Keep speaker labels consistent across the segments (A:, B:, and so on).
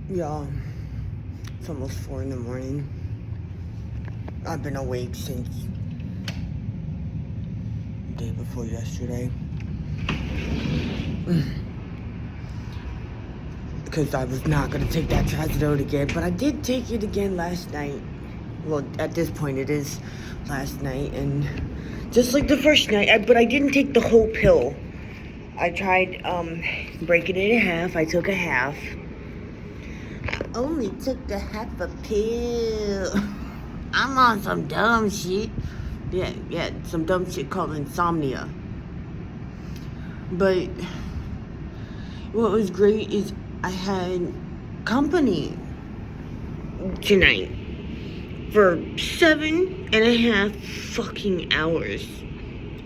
A: Yeah, it's almost 4 in the morning. I've been awake since the day before yesterday. Because I was not going to take that trazodone again, but I did take it again last night. Well, at this point it is last night, and just like the first night, but I didn't take the whole pill. I tried breaking it in half. I took a half. I only took the half a pill. I'm on some dumb shit. Yeah, some dumb shit called insomnia. But what was great is I had company tonight for 7.5 fucking hours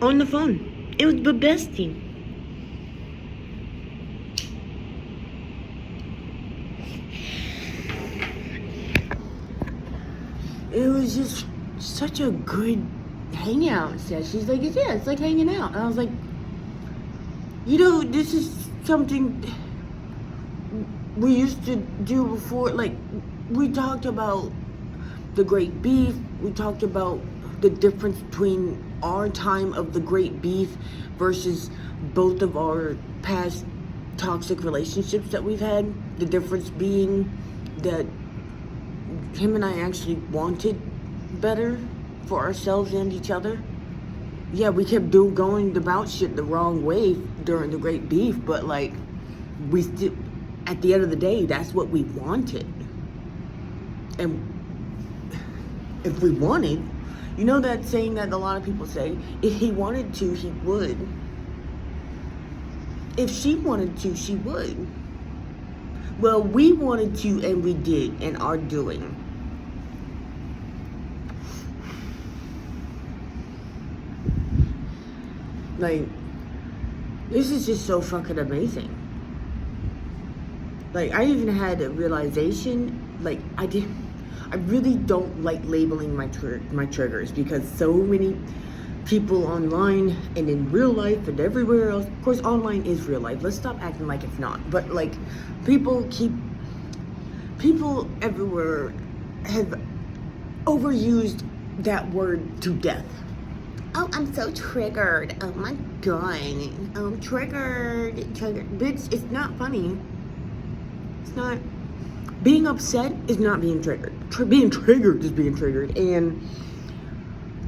A: on the phone. It was the best thing. It was just such a good hangout session. She's like, yeah, it's like hanging out. And I was like, this is something we used to do before. Like, we talked about the great beef. We talked about the difference between our time of the great beef versus both of our past toxic relationships that we've had. The difference being that him and I actually wanted better for ourselves and each other. Yeah, we kept going about shit the wrong way during the great beef, but like, we still, at the end of the day, that's what we wanted. And if we wanted, that saying that a lot of people say, if he wanted to, he would. If she wanted to, she would. Well, we wanted to, and we did, and are doing. Like, this is just so fucking amazing. Like, I even had a realization, like, I really don't like labeling my triggers, because so many people online and in real life and everywhere else, of course online is real life, let's stop acting like it's not, but like, people everywhere have overused that word to death. Oh, I'm so triggered. Oh my god. I'm triggered. Bitch, it's not funny. It's not. Being upset is not being triggered. Being triggered is being triggered. And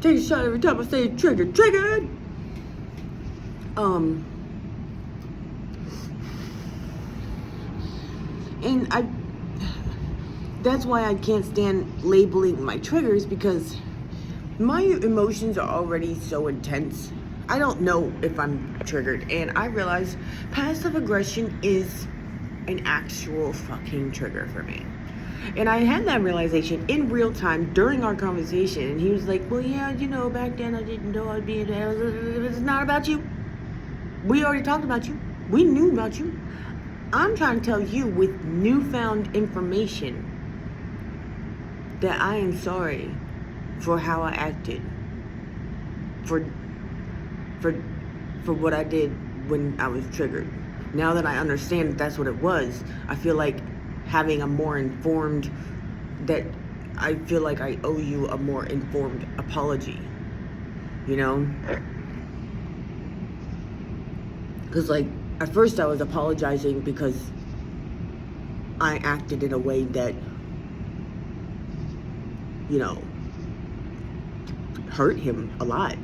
A: take a shot every time I say triggered. Triggered! And that's why I can't stand labeling my triggers, because my emotions are already so intense. I don't know if I'm triggered, and I realize passive aggression is an actual fucking trigger for me. And I had that realization in real time during our conversation, and he was like, well, yeah, back then I didn't know I'd be in there. It's not about you. We already talked about you. We knew about you. I'm trying to tell you with newfound information that I am sorry for how I acted, for what I did when I was triggered. Now that I understand that that's what it was, I feel like having a more informed, that I feel like I owe you a more informed apology, because like, at first I was apologizing because I acted in a way that, hurt him a lot,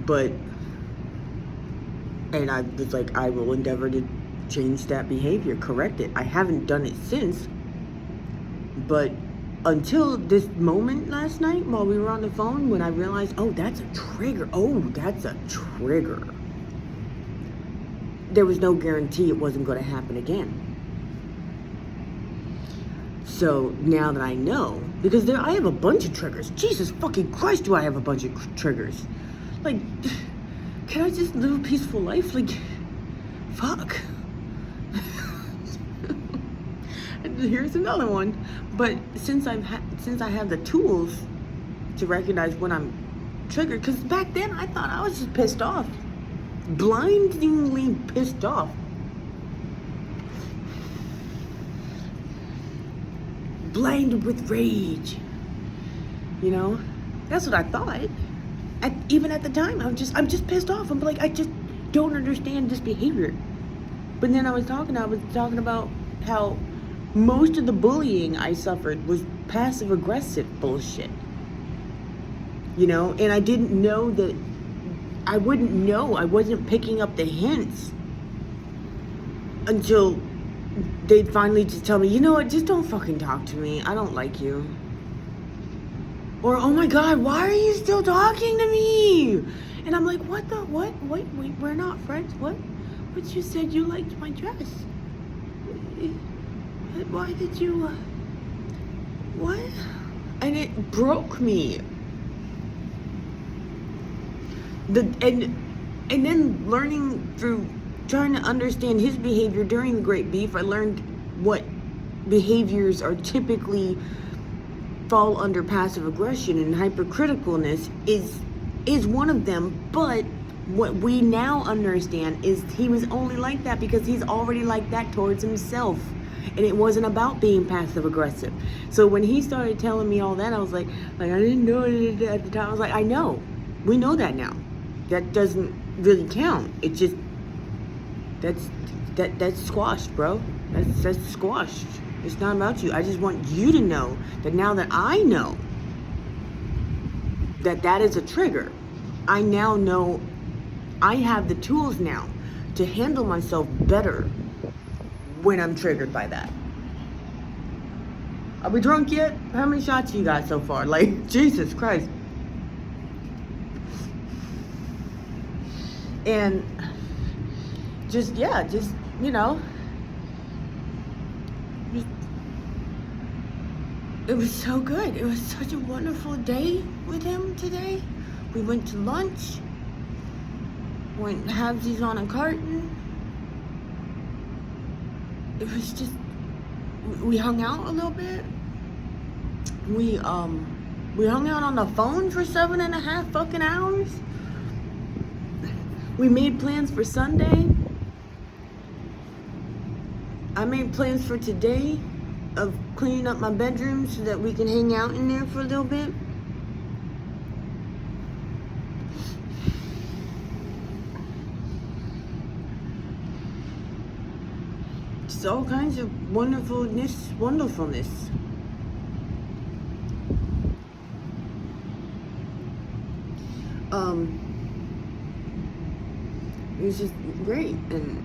A: but, and I was like, I will endeavor to change that behavior, correct it. I haven't done it since, but until this moment last night while we were on the phone, when I realized, oh, that's a trigger. There was no guarantee it wasn't going to happen again. So now that I know, because I have a bunch of triggers. Jesus fucking Christ, do I have a bunch of triggers. Like, can I just live a peaceful life? Like, fuck. Here's another one. But since I have the tools to recognize when I'm triggered, because back then I thought I was just pissed off. Blindingly pissed off. blinded with rage. You know, that's what I thought. Even at the time, I'm just pissed off. I'm like, I just don't understand this behavior. But then I was talking about how most of the bullying I suffered was passive aggressive bullshit. You know, and I didn't know that. I wouldn't know. I wasn't picking up the hints until they'd finally just tell me, you know what, just don't fucking talk to me. I don't like you. Or, oh my God, why are you still talking to me? And I'm like, what? Wait, we're not friends. What? But you said you liked my dress. Why did you, what? And it broke me. And then learning through trying to understand his behavior during the Great Beef, I learned what behaviors are typically fall under passive aggression, and hypercriticalness is one of them. But what we now understand is he was only like that because he's already like that towards himself, and it wasn't about being passive aggressive. So when he started telling me all that, I was like I didn't know it at the time. I was like, I know, we know that now. That doesn't really count. It just that's squashed, bro. That's squashed. It's not about you. I just want you to know that now that I know that is a trigger, I now know I have the tools now to handle myself better when I'm triggered by that. Are we drunk yet? How many shots you got so far? Like, Jesus Christ. And just, you know, it was so good. It was such a wonderful day with him today. We went to lunch, went halvesies on a carton. It was just, we hung out a little bit. We hung out on the phone for 7.5 fucking hours. We made plans for Sunday. I made plans for today of cleaning up my bedroom so that we can hang out in there for a little bit. Just all kinds of wonderfulness. It was just great, and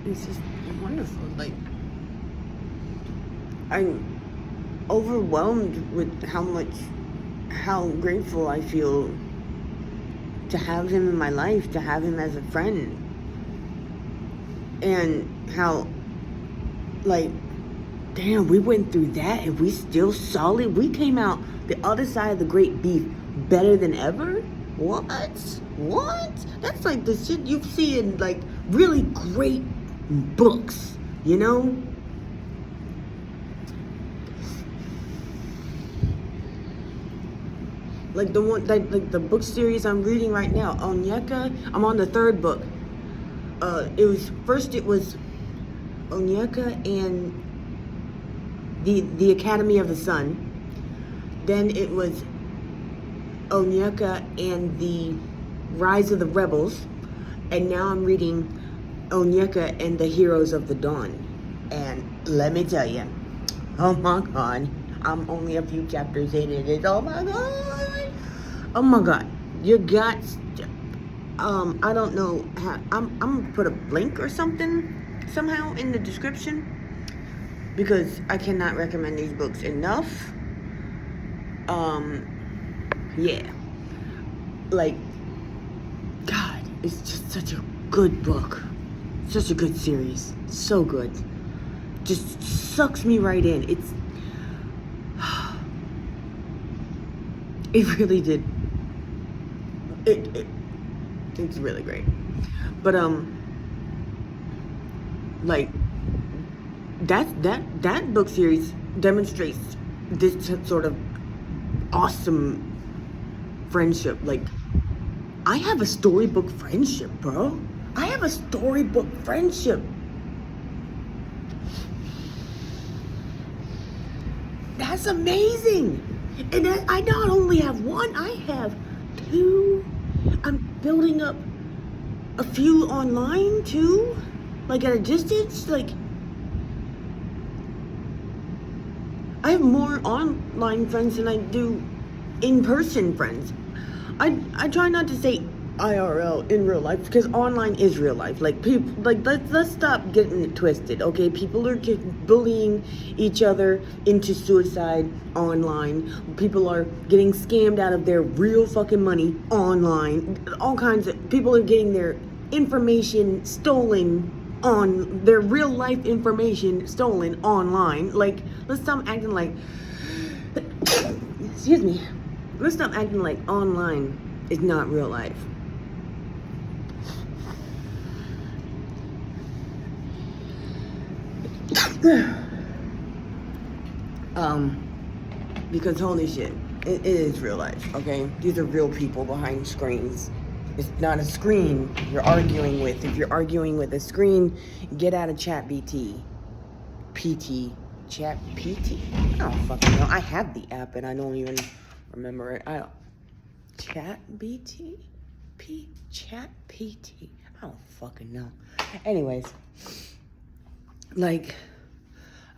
A: it's just wonderful. Like, I'm overwhelmed with how grateful I feel to have him in my life, to have him as a friend, and how, like, damn, we went through that and we still solid. We came out the other side of the Great Beef better than ever. What? That's like the shit you see in like really great books, you know? Like the one, like the book series I'm reading right now, Onyeka. I'm on the 3rd book. It was Onyeka and the Academy of the Sun. Then it was Onyeka and the Rise of the Rebels, and now I'm reading Onyeka and the Heroes of the Dawn. And let me tell you, oh my God, I'm only a few chapters in it. It's oh my God, you got. I don't know how. I'm gonna put a link or something somehow in the description because I cannot recommend these books enough. Yeah, like, God, it's just such a good book, such a good series, so good, just sucks me right in. It really did. It's really great, but like that book series demonstrates this sort of awesome friendship. Like, I have a storybook friendship, bro. I have a storybook friendship. That's amazing. And I not only have one, I have two. I'm building up a few online too, like at a distance. Like, I have more online friends than I do in-person friends. I try not to say IRL in real life because online is real life. Like, people, like, let's stop getting it twisted, okay? People are bullying each other into suicide online. People are getting scammed out of their real fucking money online. All kinds of people are getting their information stolen, on their real life information stolen online. Like, let's stop acting like excuse me. Let's stop acting like online is not real life. Because holy shit, it is real life, okay? These are real people behind screens. It's not a screen you're arguing with. If you're arguing with a screen, get out of chat BT. Chat PT? I don't fucking know. I have the app and I don't even remember it. Chat BT? Chat PT? I don't fucking know. Anyways, like,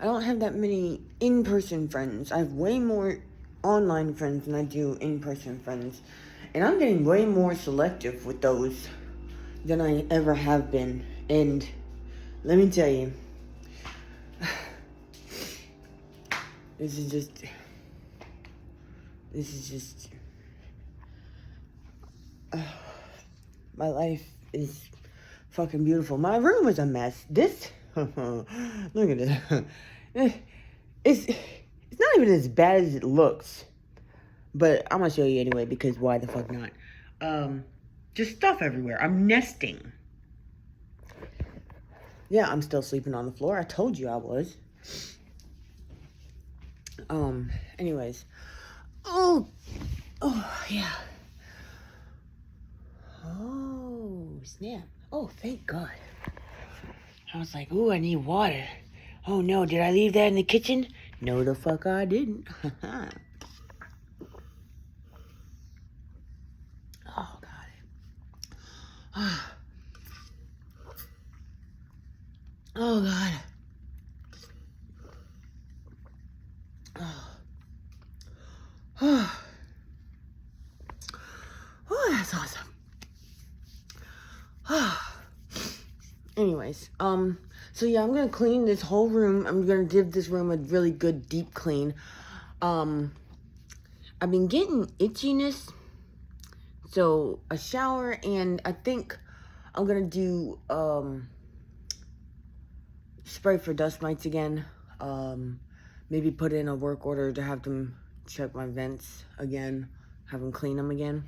A: I don't have that many in-person friends. I have way more online friends than I do in-person friends. And I'm getting way more selective with those than I ever have been. And let me tell you, this is just my life is fucking beautiful. My room is a mess. This look at it. It's not even as bad as it looks. But I'm gonna show you anyway, because why the fuck not? Just stuff everywhere. I'm nesting. Yeah, I'm still sleeping on the floor. I told you I was. Anyways. Oh, yeah. Oh, snap. Oh, thank God. I was like, ooh, I need water. Oh, no, did I leave that in the kitchen? No, the fuck I didn't. Oh, God. Oh, God. Oh, that's awesome. Anyways, so yeah, I'm gonna clean this whole room. I'm gonna give this room a really good deep clean. I've been getting itchiness, so a shower, and I think I'm gonna do spray for dust mites again. Maybe put in a work order to have them check my vents again, have them clean them again,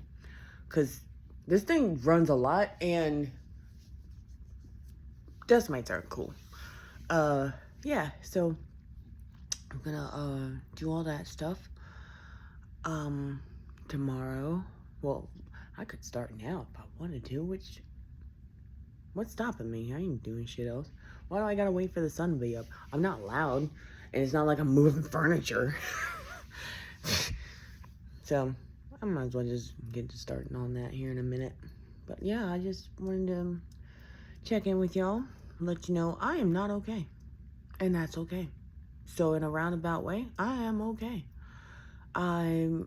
A: because this thing runs a lot and dust mites aren't cool. Yeah, so I'm gonna do all that stuff tomorrow. Well, I could start now if I wanted to, what's stopping me? I ain't doing shit else. Why do I gotta wait for the sun to be up? I'm not loud, and it's not like I'm moving furniture. So I might as well just get to starting on that here in a minute. But yeah, I just wanted to check in with y'all, let you know I am not okay, and that's okay. So in a roundabout way, I am okay. I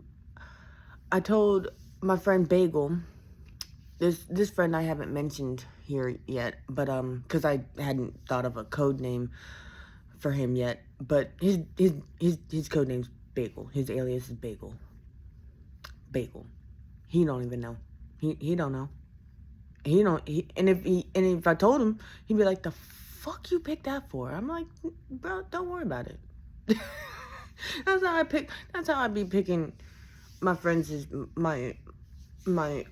A: told my friend Bagel, this friend I haven't mentioned here yet, but because I hadn't thought of a code name for him yet, but his code name's Bagel. His alias is Bagel. He don't even know. He don't know. And if I told him, he'd be like, the fuck you picked that for? I'm like, bro, don't worry about it. That's how I be picking my friends' my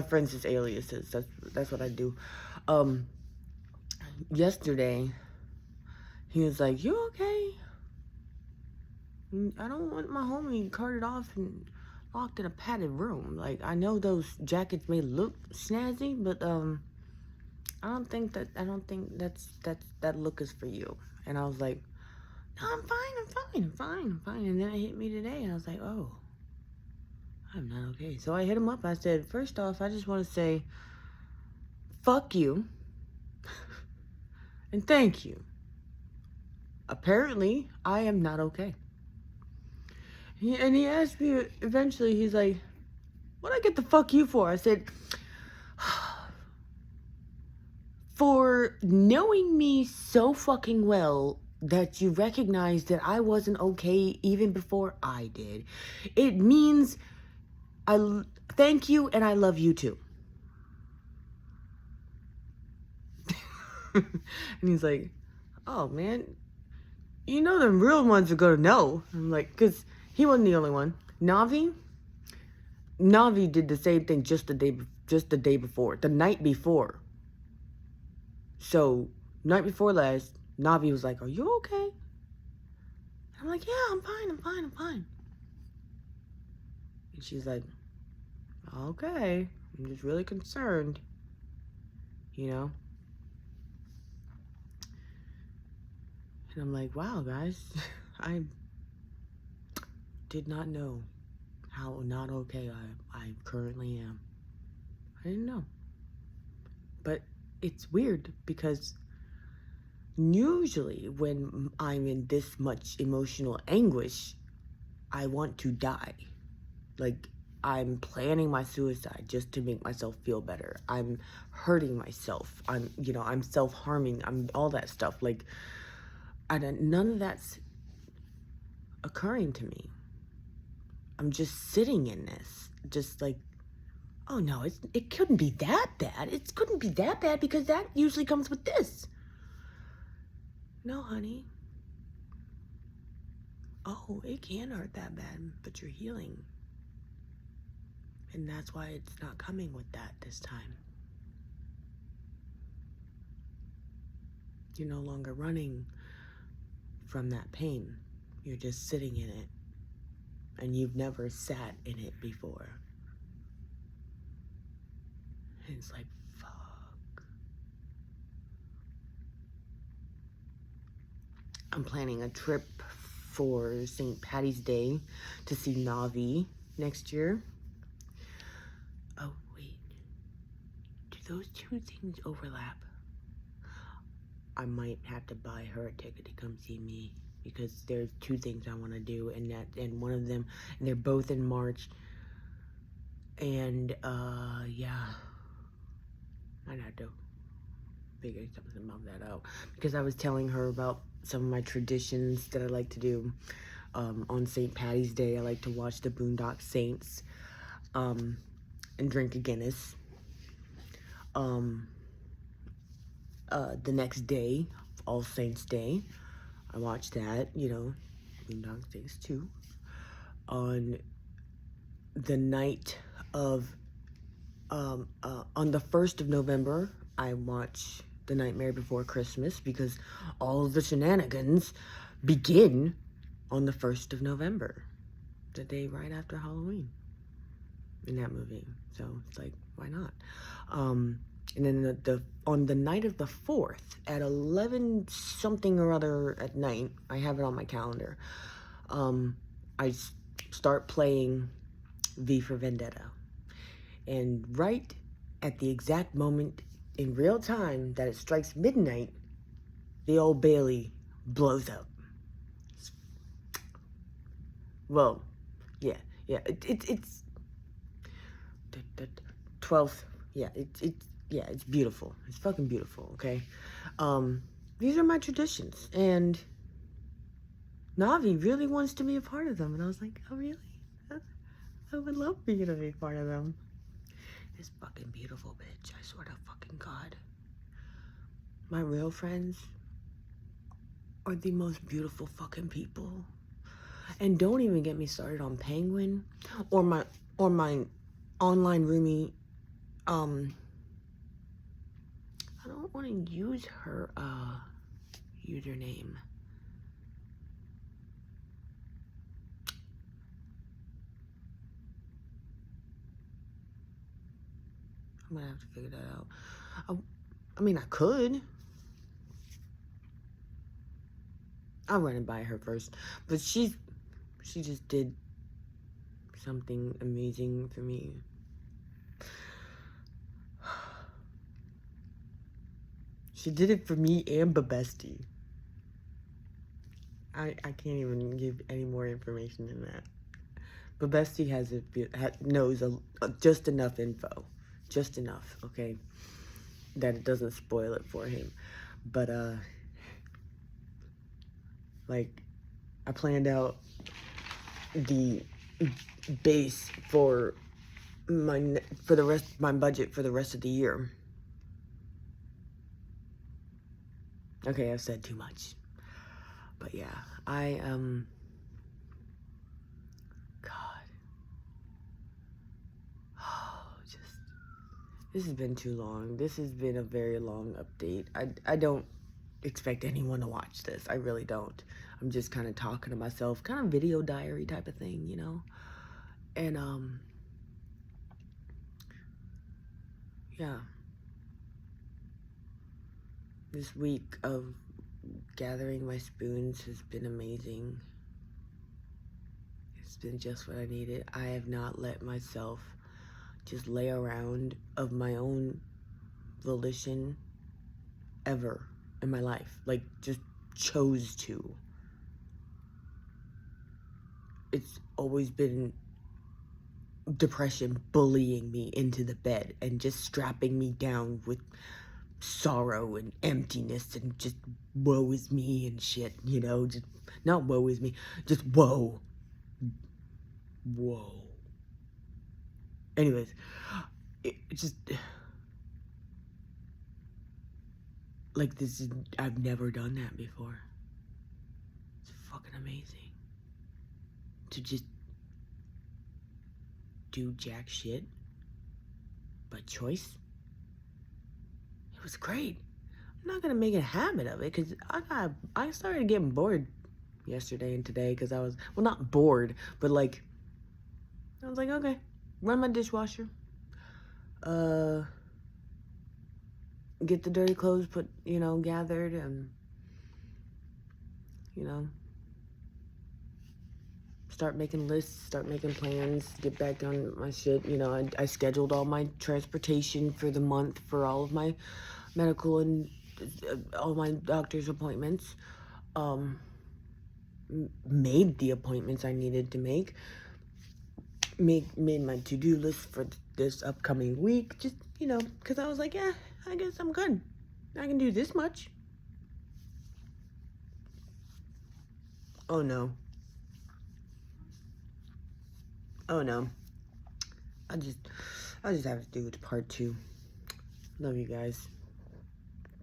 A: friends' aliases. That's what I do. Yesterday he was like, you okay? I don't want my homie carted off and locked in a padded room. Like, I know those jackets may look snazzy, but I don't think that look is for you. And I was like, No, I'm fine. And then it hit me today, and I was like, oh, I'm not okay. So I hit him up. I said, first off, I just want to say, fuck you, and thank you. Apparently, I am not okay. And he asked me eventually, he's like, what'd I get the fuck you for? I said, for knowing me so fucking well that you recognize that I wasn't okay even before I did. It means I thank you and I love you too. And he's like, oh man, you know the real ones are gonna know. I'm like, cause he wasn't the only one. Navi did the same thing just the day before, the night before. So night before last, Navi was like, are you okay? I'm like, yeah, I'm fine. And she's like, okay, I'm just really concerned, you know? And I'm like, wow, guys, I did not know how not okay I currently am. I didn't know. But it's weird because usually when I'm in this much emotional anguish, I want to die. Like, I'm planning my suicide just to make myself feel better. I'm hurting myself. I'm self-harming. I'm all that stuff. Like, none of that's occurring to me. I'm just sitting in this, just like, oh no, it couldn't be that bad. It couldn't be that bad because that usually comes with this. No, honey. Oh, it can hurt that bad, but you're healing. And that's why it's not coming with that this time. You're no longer running from that pain. You're just sitting in it. And you've never sat in it before. And it's like, fuck. I'm planning a trip for St. Patty's Day to see Navi next year. Oh, wait. Do those two things overlap? I might have to buy her a ticket to come see me because there's two things I want to do, and one of them, and they're both in March. And yeah, I'd have to figure something about that out because I was telling her about some of my traditions that I like to do. On St. Patty's Day, I like to watch the Boondock Saints, and drink a Guinness. The next day, All Saints Day, I watch that, Boondock Saints too. On the night of, on the 1st of November, I watch The Nightmare Before Christmas because all of the shenanigans begin on the 1st of November, the day right after Halloween in that movie. So it's like, why not? And then on the night of the 4th at 11 something or other at night, I have it on my calendar, I start playing V for Vendetta. And right at the exact moment in real time that it strikes midnight, the Old Bailey blows up. Well, yeah, it's the 12th, yeah, it's beautiful. It's fucking beautiful, okay? These are my traditions, and Navi really wants to be a part of them, and I was like, oh, really? I would love for you to be a part of them. This fucking beautiful bitch, I swear to fucking God. My real friends are the most beautiful fucking people. And don't even get me started on Penguin or my online roomie. I don't want to use her username. I'm gonna have to figure that out. I mean, I could. I'll run it by her first. But she just did something amazing for me. She did it for me and Babesti. I can't even give any more information than that. Babesti knows just enough info. Just enough, okay? That it doesn't spoil it for him. But, like, I planned out the base for my budget for the rest of the year. Okay, I've said too much. But yeah, God. This has been too long. This has been a very long update. I don't expect anyone to watch this. I really don't. I'm just kind of talking to myself, kind of video diary type of thing, you know? And, yeah. This week of gathering my spoons has been amazing. It's been just what I needed. I have not let myself just lay around of my own volition ever in my life. Like, just chose to. It's always been depression bullying me into the bed and just strapping me down with sorrow and emptiness and just woe is me and shit, you know? Just not woe is me, just woe. Anyways, it just like I've never done that before. It's fucking amazing to just do jack shit by choice. It was great. I'm not gonna make a habit of it because I started getting bored yesterday and today because I was, well, not bored, but like, I was like, okay, run my dishwasher, get the dirty clothes gathered, and start making lists, start making plans, get back on my shit. I scheduled all my transportation for the month for all of my medical and all my doctor's appointments. Made the appointments I needed to make. Made my to-do list for this upcoming week. Just, because I was like, yeah, I guess I'm good. I can do this much. Oh no. I just have to do it part 2. Love you guys.